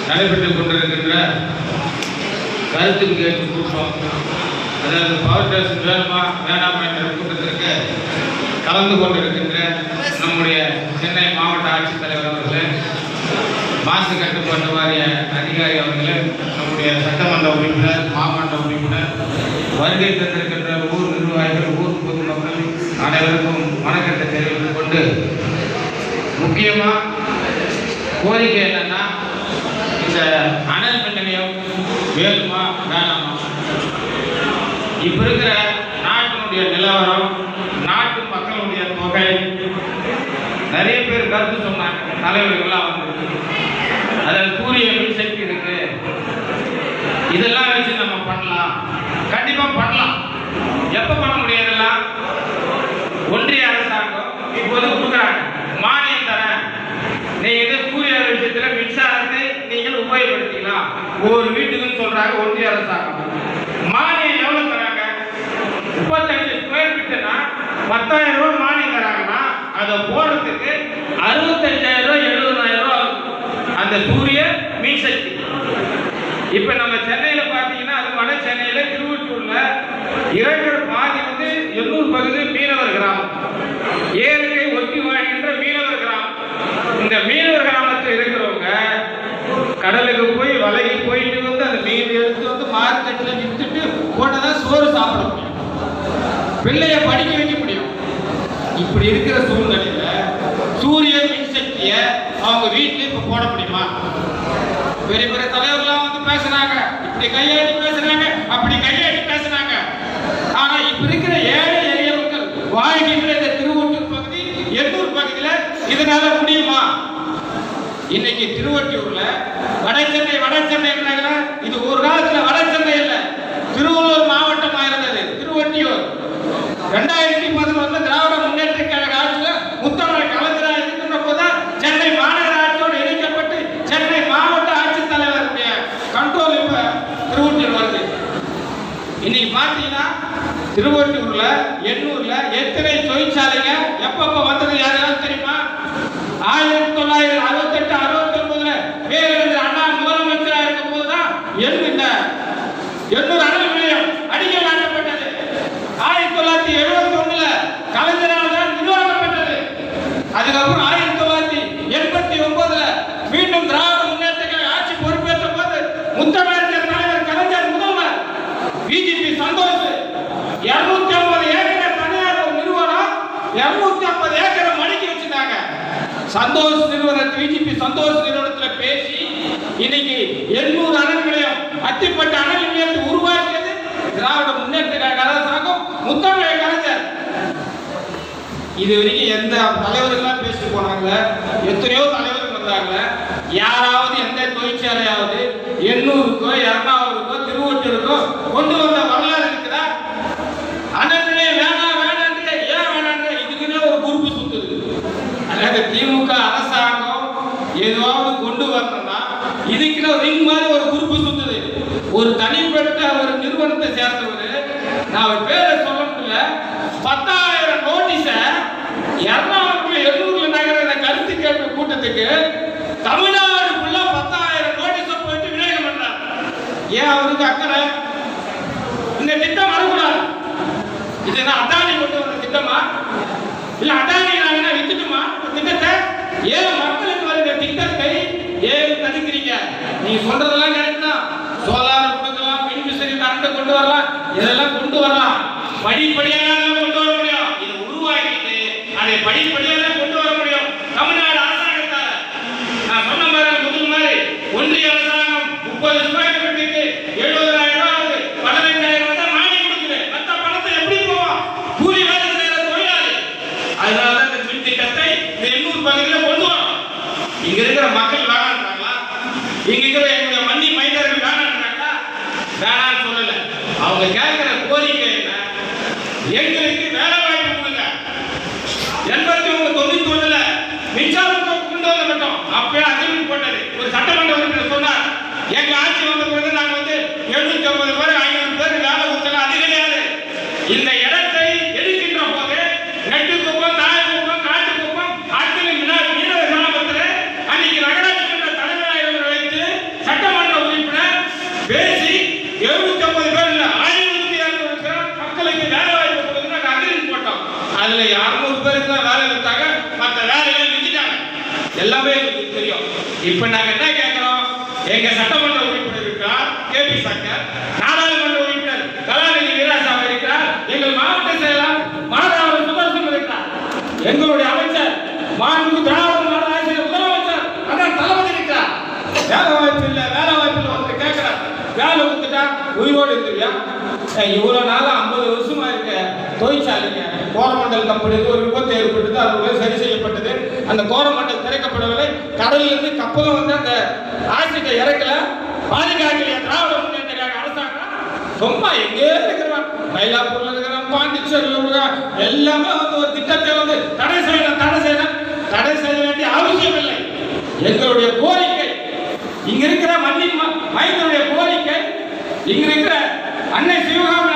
நடைபெற்றுக் கொண்டிருக்கின்ற கருத்து கேட்பு கூட்டம், அதாவது பவர் ஸ்டேஷன் வேணுமா வேணாமா என்ற கூட்டத்திற்கு கலந்து கொண்டிருக்கின்ற நம்முடைய சென்னை மாவட்ட ஆட்சித்தலைவர் அவர்களே, மாசு கட்டுப்பாட்டு வாரிய அதிகாரி அவர்களே, நம்முடைய சட்டமன்ற உறுப்பினர், மாவட்ட உறுப்பினர், வருகை தந்திருக்கின்ற ஊர் நிர்வாகிகள், ஊர் பொதுமக்கள் அனைவருக்கும் வணக்கத்தை தெரிவித்துக் கொண்டு, முக்கியமாக கோரிக்கை என்னன்னா, இந்த அனல் மின் நிலையம் வேணுமா வேணாமா? இப்ப இருக்கிற நாட்டினுடைய நிலவரம், நாட்டு மக்களுடைய தொகை, நிறைய பேர் கருத்து சொன்னாங்க, தலைவர்கள்லாம் வந்து அதாவது சூரிய மின்சக்தி இருக்கு, இதெல்லாம் வச்சு நம்ம பண்ணலாம், கண்டிப்பா பண்ணலாம். எப்ப பண்ண முடியாதெல்லாம் ஒன்றிய அரசாங்கம் இப்போது கொடுக்குறாங்க, மானியம் தரேன், நீங்க சூரிய விஷயத்துல மின்சாரத்தை நீங்கள் உபயோகப்படுத்திக்கலாம், ஒவ்வொரு வீட்டுக்குன்னு சொல்றாங்க ஒன்றிய அரசாங்கம். மானியம் எவ்வளவு தராங்க? 35 ஸ்கொயர் ஃபீட்னா 10,000 ரூபாய் மானியம் தராங்கன்னா அதை போடுறதுக்கு 65,000 ரூபாய் 70,000 ரூபாய் அந்த சூரிய மின்சக்தி. இப்ப நம்ம சென்னையில பாத்தீங்கன்னா, அது வட சென்னையில திருவொற்றியூர்ல இருக்கிற பாதி வந்து 800 பகுதி மீனவர் கிராமம், ஏரியை ஒட்டி வாழ்கின்ற மீனவர் கிராமம். இந்த மீனவர் கிராமத்தில் இருக்கிறவங்க கடலுக்கு போய் வலைக்கு போயிட்டு வந்து அந்த மீன் எடுத்து வந்து மார்க்கெட்டில் விற்றுட்டு போட்டதான் சோறு சாப்பிட முடியும், பிள்ளைய படிக்க வைக்க முடியும். இப்படி இருக்கிற சூழ்நிலையில சூரிய மின்சக்தியை அவங்க வீட்டில் இப்ப போட முடியுமா? பெரிய பெரிய தலைவர்கள்லாம் வந்து பேசுறாங்க, இப்படி கையாடி பேசுறாங்க, அப்படி கையாடி பேசுறாங்க. ஆனா இப்ப இருக்கிற ஏழை எளிய மக்கள் வாழ்கின்ற இந்த திருவொற்றியூர் பகுதி, எண்ணூர் பகுதியில இதனால முடியுமா? இன்னைக்கு திருவொற்றியூர்ல வட சென்னை இது ஒரு காலத்துல வட சென்னை இல்ல, திருவள்ளூர் மாவட்டமா இருந்தது திருவொற்றியூர். 2011 திராவிட முன்னேற்ற கழக ஆட்சியில முத்தமிழ் கலைஞராக இருக்கின்ற போதுதான் சென்னை மாநகராட்சியோடு இணைக்கப்பட்டு சென்னை மாவட்ட ஆட்சித்தலைவருடைய கண்ட்ரோல் இப்ப திருவொற்றியூர் வருது. இன்னைக்கு பாத்தீங்கன்னா திருவொற்றியூர்ல, எண்ணூர்ல எத்தனை தொழிற்சாலைங்க எப்பப்ப வந்தது யாராவது தெரியுமா? 1968, 69 பேரறிஞர் அண்ணா முதலமைச்சராக இருக்கும் போதுதான் எண்ணூர் அனல் நிலையம் அடிக்கல் நாட்டப்பட்டது. 1971 கலைஞரால் தான் நிர்வாகப்பட்டது. அதுக்கப்புறம் 1989 மீண்டும் திராவிட முன்னேற்ற கழக ஆட்சி பொறுப்பேற்ற போது முத்தமிழர் தலைவர் கலைஞர் முதல்வர் பிஜேபி சந்தோஷ் 250 ஏக்கர் தனியார் நிறுவனம் 250 ஏக்கர் மடிக்கி வச்சிருந்தாங்க. சந்தோஷ் நிறுவனத்தை பிஜேபி சந்தோஷ் நிறுவனத்தில் பேசி இன்னைக்கு 800 அனல் நிலையம், அத்திப்பட்ட அனல் நிலையத்தை உருவாக்கியது திராவிட முன்னேற்ற கழக அரசாங்கம், முத்தமிழர் கலைஞர். இது வரைக்கும் எந்த தலைவர்கள்லாம் பேசிட்டு போனாங்க, எத்தனையோ தலைவர்கள் வந்தாங்க. யாராவது எந்த தொழிற்சாலையாவது 800க்கோ 200க்கோ திருவொற்றியூருக்கோ கொண்டு வந்த வரலாறு இருக்குதா? அனல் நிலையம் வேணாம் வேணான்ற, ஏன் வேணான்ற, இதுக்குன்னு ஒரு குரூப்பு சுத்துது. அதாவது திமுக அரசாங்கம் ஏதாவது கொண்டு வரணும்னா இதுக்குன்னு ரிங் மாதிரி ஒரு குரூப்பு சுத்துது. ஒரு தனிப்பட்ட ஒரு நிறுவனத்தை சேர்ந்தவர், நான் அவர் பேரை சொல்ல முடியல, 10,000 நோட்டீஸ எர்ணாகுளம் 800 நகர கருத்து கேட்பு கூட்டத்துக்கு தமிழ்நாடு ஃபுல்லா 10,000 நோட்டீஸ போயிட்டு விநியோகம் பண்றார். ஏன் அவருக்கு அக்கறை? இந்த திட்டம் வரக்கூடாது. இது என்ன அதானி கொண்டு வந்த திட்டமா? இல்ல அதானி நாங்க வித்துட்டுமா திட்டத்தை? ஏன் மக்களுக்கு வருகிற திட்டத்தை ஏன் தடுக்கிறீங்க? நீங்க சொல்றதெல்லாம் கரெக்ட் தான், சோலார் கொடுக்கலாம், மின் விசிறி கரண்ட் கொண்டு வரலாம், இதெல்லாம் கொண்டு வரலாம், படிப்படியாக கொண்டு வர முடியும். இதை உருவாக்கிட்டு அதை படிப்படியாக கொண்டு வர முடியும். தமிழ்நாடு அரசாங்கத்தால நான் சொன்ன மாதிரி முதல் மாதிரி ஒன்றிய அரசாங்கம் 30 ஸ்கொயர் ஃபீட்டுக்கு 70,000 ரூபாய் 15,000 ரூபாய் தான் மானியம் கொடுக்குது. மற்ற பணத்தை எப்படி போவோம்? கூலி வேலை செய்யற தொழிலாளி. அதனாலதான் இந்த மின் திட்டத்தை 800 பகுதியில் கொண்டு வரோம். இங்க இருக்கிற மக்கள் வேணான்றாங்களா? இங்க இருக்கிற எங்க மண்ணி மைனர்கள் வேணான்றாங்களா? வேணான்னு சொல்லல. அவங்க கேட்கிற கோரிக்கை என்ன? எங்களுக்கு வேலை வாய்ப்பு கொடுங்க. 89 மின்சாரத்தை கொண்டு வர மாட்டோம். அப்பவே அறிவிப்பு போட்டது ஒரு சட்டமன்ற உறுப்பினர் சொன்னார், எங்க ஆட்சி வந்த பிறகு நாங்க வந்து 750 பேர் 500 பேர் வேலை கொடுத்தோம். அது கிடையாது. இந்த இடத்தை எடுக்கின்ற போது நெட்டுக்குப்பம், தாயக்குப்பம், காட்டுக்குப்பம், மீனவர் கிராமத்தில் அன்னைக்கு நகராட்சி மன்ற தலைவராக வைத்து 750 பேர் இல்ல 1200 பேர் மக்களுக்கு வேலை வாய்ப்பு கொடுத்து நாங்க அக்ரிமெண்ட் போட்டோம். அதுல 600 பேருக்கு தான் வேலை கொடுத்தாங்க, மற்ற வேலையை விட்டுட்டாங்க. எல்லாமே எங்களுக்கு தெரியும். இப்ப நாங்க என்ன கேட்கிறோம், எங்க சட்டமன்ற உறுப்பினர் இருக்கிறார் கேபி சங்கர், நாடாளுமன்ற உறுப்பினர் கலாநிதி வீராசாமி இருக்கிறார், எங்கள் மாவட்ட செயலாளர் மாதாவர் சுதர்சன் இருக்கிறார், எங்களுடைய அமைச்சர் மாண்பு திராவிட மாடல் ஆட்சியர் முதலமைச்சர் அதான் தளபதி இருக்கிறார். வேலை வாய்ப்பு இல்லை, வேலை வாய்ப்பு இல்லை ஒருத்தர் கேட்கிறார், வேலை கொடுத்துட்டா உயிரோடு இருந்துருவியா? இவ்வளவு நாள் 50 வருஷமா இருக்க தொழிற்சாலைங்க கோரமண்டல் கம்பெனிக்கு ஒரு விபத்து ஏற்பட்டது, அது சரி செய்யப்பட்டது. அந்த கோரமண்டல் திறக்கப்படவில்லை. கடல்ல இருந்து கப்பலும் வந்து அந்த ஆசிரியர் இறக்கல, பாதுகாக்கலையா திராவிட முன்னேற்ற கழக அரசாங்கம்? சும்மா எங்கே இருக்கிறான், மயிலாப்பூர்ல இருக்கிறான், பாண்டிச்சேரியில் இருக்கிறான், எல்லாமே வந்து ஒரு திட்டத்தை வந்து தடை செய்ய வேண்டிய அவசியம் இல்லை. எங்களுடைய கோரிக்கை, இங்க இருக்கிற மண்ணின் மைந்தனுடைய கோரிக்கை, இங்க இருக்கிற அன்னை சிவகாமி